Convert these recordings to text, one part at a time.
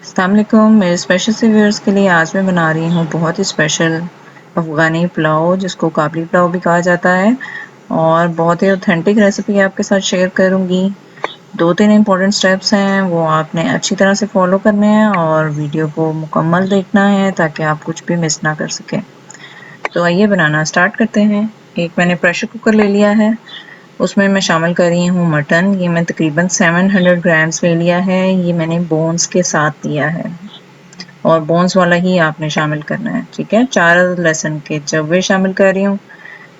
अस्सलाम वालेकुम। मेरे स्पेशल से व्यूअर्स के लिए आज मैं बना रही हूँ बहुत ही स्पेशल अफ़गानी पुलाव, जिसको काबली पुलाव भी कहा जाता है, और बहुत ही ऑथेंटिक रेसिपी आपके साथ शेयर करूँगी। 2-3 इम्पॉर्टेंट स्टेप्स हैं, वो आपने अच्छी तरह से फॉलो करने हैं और वीडियो को मुकम्मल देखना है ताकि आप कुछ भी मिस ना कर सकें। तो आइए बनाना स्टार्ट करते हैं। एक मैंने प्रेशर कुकर ले लिया है, उसमें मैं शामिल कर रही हूँ मटन। ये मैं तकरीबन 700 ग्राम्स ले लिया है। ये मैंने बोन्स के साथ लिया है और बोन्स वाला ही आपने शामिल करना है, ठीक है। 4 अदद लहसुन के जव्वे शामिल कर रही हूँ,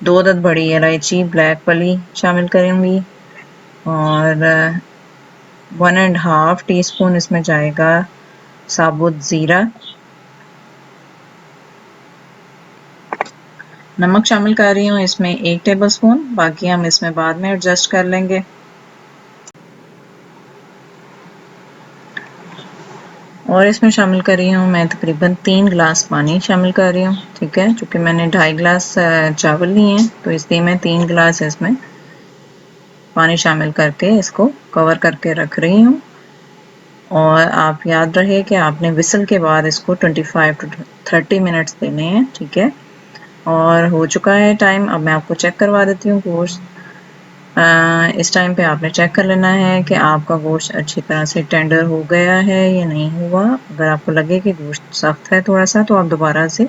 2 अदद बड़ी इलायची ब्लैक वाली शामिल करूँगी, और 1.5 टीस्पून इसमें जाएगा साबुत ज़ीरा। नमक शामिल कर रही हूँ इसमें 1 टेबलस्पून, बाकी हम इसमें बाद में एडजस्ट कर लेंगे। और इसमें शामिल कर रही हूँ मैं तकरीबन 3 गिलास पानी शामिल कर रही हूँ, ठीक है। चूँकि मैंने 2.5 गिलास चावल लिए हैं, तो इसलिए मैं 3 गिलास इसमें पानी शामिल करके इसको कवर करके रख रही हूँ। और आप याद रहे कि आपने विसल के बाद इसको 25 टू 30 मिनट्स देने हैं, ठीक है। और हो चुका है टाइम, अब मैं आपको चेक करवा देती हूँ गोश्त। इस टाइम पे आपने चेक कर लेना है कि आपका गोश्त अच्छी तरह से टेंडर हो गया है या नहीं हुआ। अगर आपको लगे कि गोश्त सख्त है थोड़ा सा, तो आप दोबारा से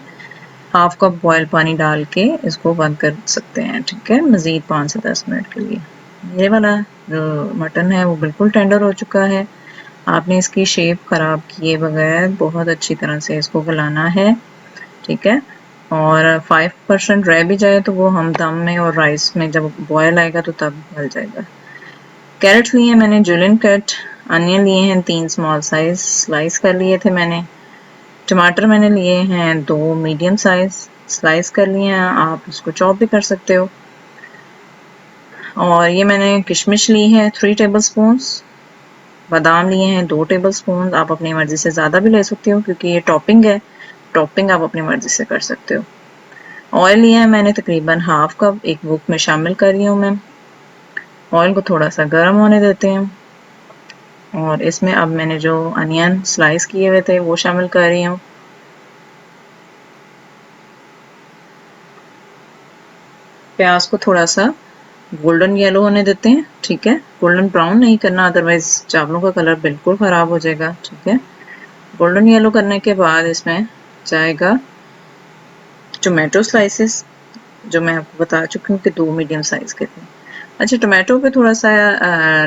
हाफ कप बॉयल पानी डाल के इसको बंद कर सकते हैं, ठीक है, मज़ीद 5 से 10 मिनट के लिए। ये वाला जो मटन है वो बिल्कुल टेंडर हो चुका है। आपने इसकी शेप ख़राब किए बगैर बहुत अच्छी तरह से इसको गलाना है, ठीक है। और 5% रह भी जाए तो वो हम दम में और राइस में जब बॉयल आएगा तो तब गल जाएगा। कैरेट्स लिए हैं मैंने जुलियन कट, अनियन लिए हैं 3 स्मॉल साइज स्लाइस कर लिए थे मैंने। टमाटर मैंने लिए हैं 2 मीडियम साइज स्लाइस कर लिए हैं, आप उसको चॉप भी कर सकते हो। और ये मैंने किशमिश ली है 3 टेबलस्पून्स, बादाम लिए हैं 2 टेबलस्पून। आप अपनी मर्ज़ी से ज़्यादा भी ले सकते हो क्योंकि ये टॉपिंग है, टॉपिंग आप अपनी मर्ज़ी से कर सकते हो। ऑयल लिया है मैंने तकरीबन हाफ कप, एक बुक में शामिल कर रही हूँ मैं। ऑयल को थोड़ा सा गर्म होने देते हैं और इसमें अब मैंने जो अनियन स्लाइस किए हुए थे वो शामिल कर रही हूँ। प्याज को थोड़ा सा गोल्डन येलो होने देते हैं, ठीक है। गोल्डन ब्राउन नहीं करना, अदरवाइज चावलों का कलर बिल्कुल ख़राब हो जाएगा, ठीक है। गोल्डन येलो करने के बाद इसमें जाएगा टोमेटो स्लाइसेस, जो मैं आपको बता चुकी हूँ कि 2 मीडियम साइज़ के थे। अच्छा, टोमेटो पे थोड़ा सा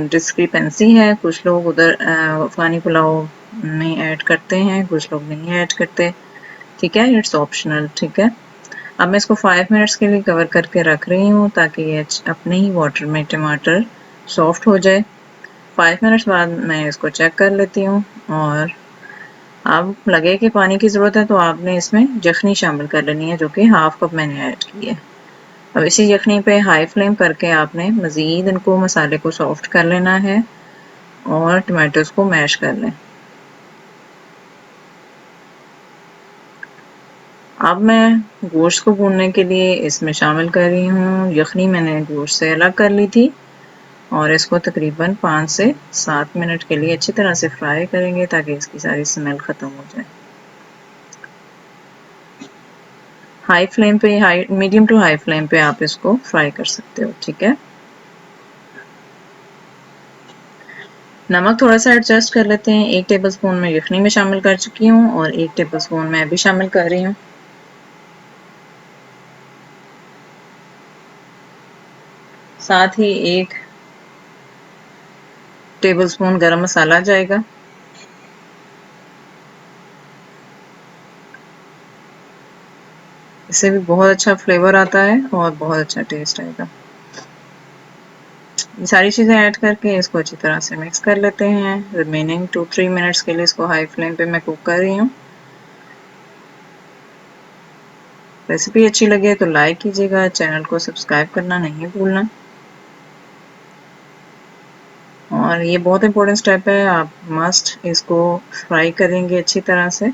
डिस्क्रिपेंसी है, कुछ लोग उधर अफ़गानी पुलाव में ऐड करते हैं, कुछ लोग नहीं ऐड करते, ठीक है। इट्स ऑप्शनल, ठीक है। अब मैं इसको 5 मिनट्स के लिए कवर करके रख रही हूँ ताकि ये अपने ही वाटर में टमाटर सॉफ्ट हो जाए। 5 मिनट्स बाद मैं इसको चेक कर लेती हूँ, और अब लगे कि पानी की ज़रूरत है तो आपने इसमें यखनी शामिल कर लेनी है, जो कि हाफ कप मैंने ऐड की है। अब इसी यखनी पे हाई फ्लेम करके आपने मज़ीद इनको मसाले को सॉफ्ट कर लेना है और टमाटोज़ को मैश कर लें। अब मैं गोश्त को भूनने के लिए इसमें शामिल कर रही हूँ यखनी, मैंने गोश्त से अलग कर ली थी, और इसको तकरीबन 5 से 7 मिनट के लिए अच्छी तरह से फ्राई करेंगे ताकि इसकी सारी स्मेल ख़त्म हो जाए। हाई फ्लेम पे, high medium to high flame पे आप इसको फ्राई कर सकते हो, ठीक है। नमक थोड़ा सा एडजस्ट कर लेते हैं। 1 टेबलस्पून मैं यखनी में शामिल कर चुकी हूँ और 1 टेबलस्पून मैं भी शामिल कर रही हूँ। साथ ही 1 टेबलस्पून गरम मसाला जाएगा। इससे भी बहुत अच्छा फ्लेवर आता है और बहुत अच्छा टेस्ट आएगा। ये सारी चीज़ें ऐड करके इसको अच्छी तरह से मिक्स कर लेते हैं। रिमेनिंग 2-3 मिनट्स के लिए इसको हाई फ्लेम पे मैं कुक कर रही हूँ। रेसिपी अच्छी लगे तो लाइक कीजिएगा, चैनल को सब्सक्राइब करना नहीं भूलना। और ये बहुत इंपॉर्टेंट स्टेप है, आप मस्ट इसको फ्राई करेंगे अच्छी तरह से।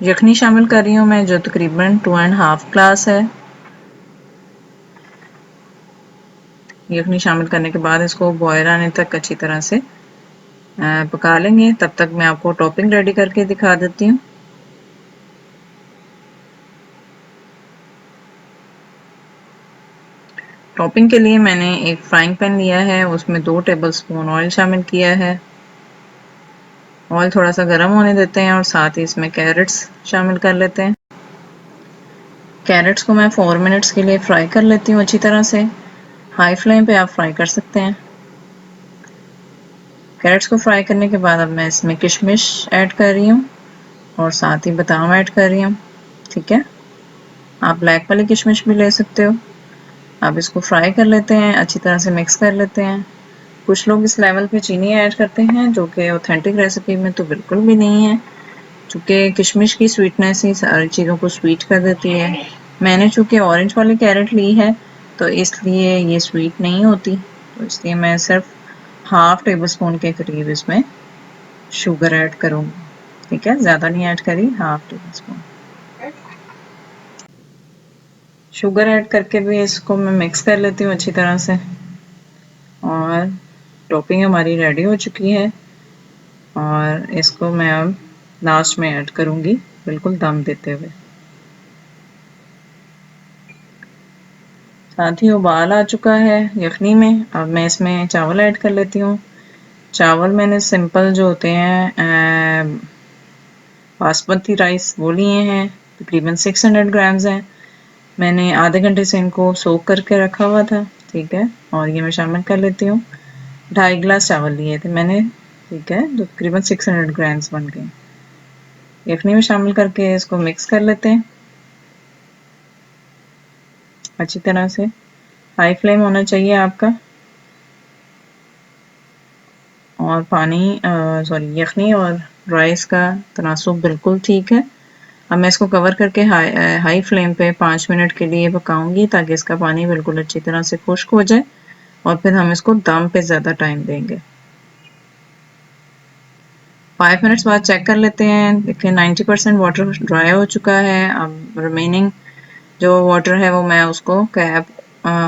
यखनी शामिल कर रही हूँ मैं, जो तकरीबन 2.5 ग्लास है। यखनी शामिल करने के बाद इसको बॉयल आने तक अच्छी तरह से पका लेंगे। तब तक मैं आपको टॉपिंग रेडी करके दिखा देती हूँ। टॉपिंग के लिए मैंने एक फ्राइंग पैन लिया है, उसमें 2 टेबलस्पून ऑयल शामिल किया है। ऑयल थोड़ा सा गर्म होने देते हैं और साथ ही इसमें कैरेट्स शामिल कर लेते हैं। कैरेट्स को मैं 4 मिनट्स के लिए फ्राई कर लेती हूँ अच्छी तरह से। हाई फ्लेम पे आप फ्राई कर सकते हैं। कैरेट्स को फ्राई करने के बाद अब मैं इसमें किशमिश ऐड कर रही हूँ और साथ ही बादाम ऐड कर रही हूँ। ठीक है, आप ब्लैक वाली किशमिश भी ले सकते हो। अब इसको फ्राई कर लेते हैं, अच्छी तरह से मिक्स कर लेते हैं। कुछ लोग इस लेवल पे चीनी ऐड करते हैं, जो कि ऑथेंटिक रेसिपी में तो बिल्कुल भी नहीं है, चूँकि किशमिश की स्वीटनेस ही सारी चीज़ों को स्वीट कर देती है। मैंने चूँकि ऑरेंज वाली कैरेट ली है तो इसलिए ये स्वीट नहीं होती, तो इसलिए मैं सिर्फ हाफ टेबल स्पून के करीब इसमें शुगर ऐड करूँगी। ठीक है, ज़्यादा नहीं ऐड करी, half table spoon sugar add करके भी इसको मैं मिक्स कर लेती हूँ अच्छी तरह से। और टॉपिंग हमारी रेडी हो चुकी है और इसको मैं अब लास्ट में ऐड करूँगी, बिल्कुल दम देते हुए। साथ ही उबाल आ चुका है यखनी में। अब मैं इसमें चावल ऐड कर लेती हूँ। चावल मैंने सिंपल जो होते हैं बासमती राइस वो लिए हैं, तकरीबन 600 ग्राम्स हैं। मैंने आधे घंटे से इनको सोक करके रखा हुआ था। ठीक है, और ये मैं शामिल कर लेती हूँ। 2.5 गिलास चावल लिए थे मैंने। ठीक है, जो तकरीबन 600 ग्राम्स बन गए। यखनी में शामिल करके इसको मिक्स कर लेते हैं अच्छी तरह से। हाई फ्लेम होना चाहिए आपका। और पानी सॉरी यखनी और राइस का तनासुब बिल्कुल ठीक है। अब मैं इसको कवर करके हाई फ्लेम पे 5 मिनट के लिए पकाऊंगी, ताकि इसका पानी बिल्कुल अच्छी तरह से खुश्क हो जाए और फिर हम इसको दम पे ज़्यादा टाइम देंगे। 5 मिनट्स बाद चेक कर लेते हैं। देखिए 90% वाटर ड्राई हो चुका है। अब रिमेनिंग जो वाटर है वो मैं उसको कैप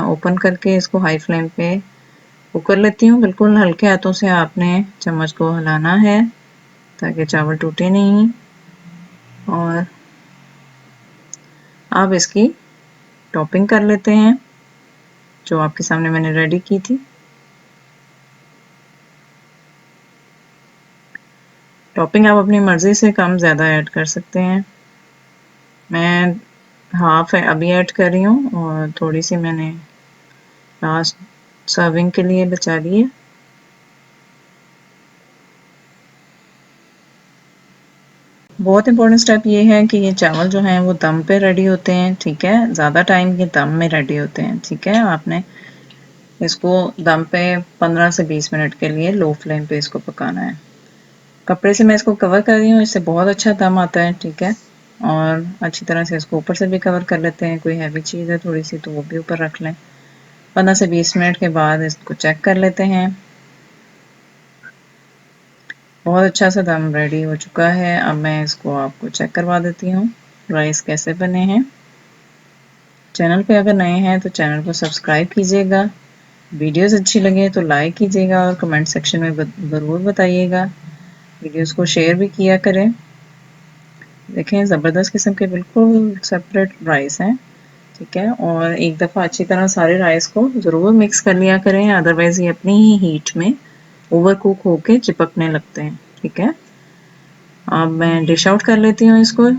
ओपन करके इसको हाई फ्लेम पे कुक कर लेती हूँ। बिल्कुल हल्के हाथों से आपने चम्मच को हिलाना है ताकि चावल टूटे नहीं। और अब इसकी टॉपिंग कर लेते हैं जो आपके सामने मैंने रेडी की थी। टॉपिंग आप अपनी मर्ज़ी से कम ज़्यादा ऐड कर सकते हैं। मैं हाफ है अभी ऐड कर रही हूँ और थोड़ी सी मैंने लास्ट सर्विंग के लिए बचा ली है। बहुत इंपॉर्टेंट स्टेप ये है कि ये चावल जो हैं वो दम पे रेडी होते हैं। ठीक है, ज़्यादा टाइम ये दम में रेडी होते हैं। ठीक है, आपने इसको दम पे 15 से 20 मिनट के लिए लो फ्लेम पे इसको पकाना है। कपड़े से मैं इसको कवर कर रही हूँ, इससे बहुत अच्छा दम आता है। ठीक है, और अच्छी तरह से इसको ऊपर से भी कवर कर लेते हैं। कोई हैवी चीज़ है थोड़ी सी तो वो भी ऊपर रख लें। 15 से 20 मिनट के बाद इसको चेक कर लेते हैं। बहुत अच्छा सा दम रेडी हो चुका है। अब मैं इसको आपको चेक करवा देती हूँ राइस कैसे बने हैं। चैनल पे अगर नए हैं तो चैनल को सब्सक्राइब कीजिएगा। वीडियोस अच्छी लगे तो लाइक कीजिएगा और कमेंट सेक्शन में ज़रूर बताइएगा। वीडियोस को शेयर भी किया करें। देखें ज़बरदस्त किस्म के बिल्कुल सेपरेट राइस हैं। ठीक है, और एक दफ़ा अच्छी तरह सारे राइस को ज़रूर मिक्स कर लिया करें, अदरवाइज़ ये अपनी ही हीट में ओवर कुक होके चिपकने लगते हैं। ठीक है, अब मैं डिश आउट कर लेती हूँ इसको।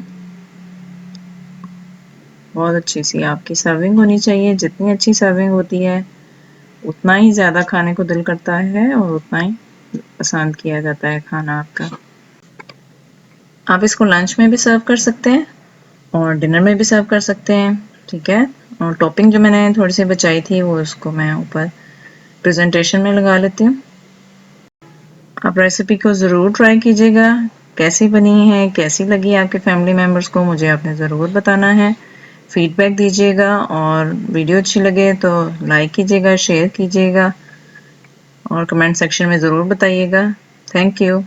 बहुत अच्छी सी आपकी सर्विंग होनी चाहिए। जितनी अच्छी सर्विंग होती है उतना ही ज़्यादा खाने को दिल करता है और उतना ही पसंद किया जाता है खाना आपका। आप इसको लंच में भी सर्व कर सकते हैं और डिनर में भी सर्व कर सकते हैं। ठीक है, और टॉपिंग जो मैंने थोड़ी सी बचाई थी वो उसको मैं ऊपर प्रेजेंटेशन में लगा लेती हूँ। आप रेसिपी को ज़रूर ट्राई कीजिएगा। कैसी बनी है, कैसी लगी आपके फैमिली मेम्बर्स को, मुझे आपने ज़रूर बताना है। फीडबैक दीजिएगा और वीडियो अच्छी लगे तो लाइक कीजिएगा, शेयर कीजिएगा और कमेंट सेक्शन में ज़रूर बताइएगा। Thank you.